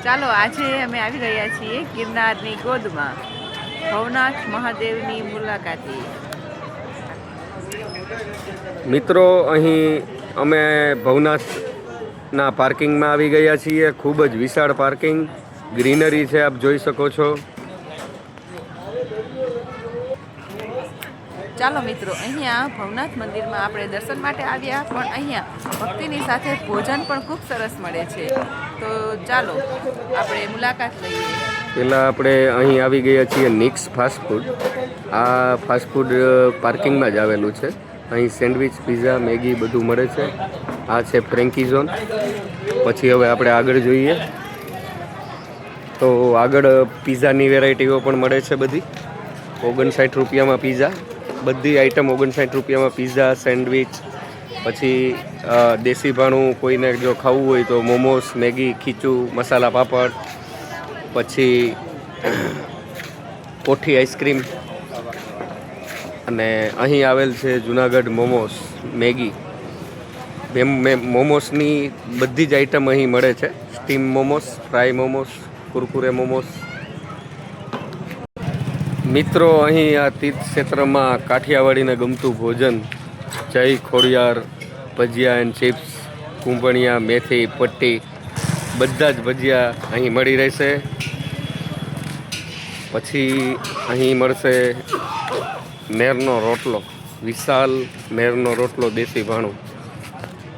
ચાલો આજે અમે આવી રહ્યા છીએ ગિરનારની ગોદમાં ભવનાથ મહાદેવની મુલાકાતે. મિત્રો, અહીં અમે ભવનાથના પાર્કિંગમાં આવી ગયા છીએ. ખૂબ જ વિશાળ પાર્કિંગ, ગ્રીનરી છે, આપ જોઈ શકો છો. ચાલો મિત્રો, અહીંયા ભવનાથ મંદિરમાં આપણે દર્શન માટે આવ્યા, પણ અહીંયા ભક્તિની સાથે ભોજન પણ ખૂબ સરસ મળે છે. તો ચાલો આપણે મુલાકાત લઈએ. પહેલાં આપણે અહીં આવી ગયા છીએ નિક્સ ફાસ્ટફૂડ. આ ફાસ્ટફૂડ પાર્કિંગમાં જ આવેલું છે. અહીં સેન્ડવિચ, પીઝા, મેગી બધું મળે છે. આ છે ફ્રેન્કી ઝોન. પછી હવે આપણે આગળ જોઈએ તો આગળ પીઝાની વેરાયટીઓ પણ મળે છે બધી. 59 રૂપિયામાં પીઝા, બધી આઈટમ 59 રૂપિયામાં પીઝા, સેન્ડવિચ. પછી દેશી ભાણું કોઈને જો ખાવું હોય તો મોમોસ, મેગી, ખીચું, મસાલા પાપડ. પછી કોઠી આઈસ્ક્રીમ. અને અહીં આવેલ છે જુનાગઢ મોમોસ, મેગી. મોમોસની બધી જ આઈટમ અહીં મળે છે. Steam momos, fry momos, Kurkure momos. મિત્રો, અહીં આ તીર્થ ક્ષેત્રમાં કાઠિયાવાડીને ગમતું ભોજન, જય ખોડિયાર, ભજીયા એન્ડ ચિપ્સ, કુંભણિયા, મેથી, પટ્ટી, બધા જ ભજીયા અહીં મળી રહેશે. પછી અહીં મળશે નેરનો રોટલો, વિશાલ નેરનો રોટલો, દેશી ભાણું.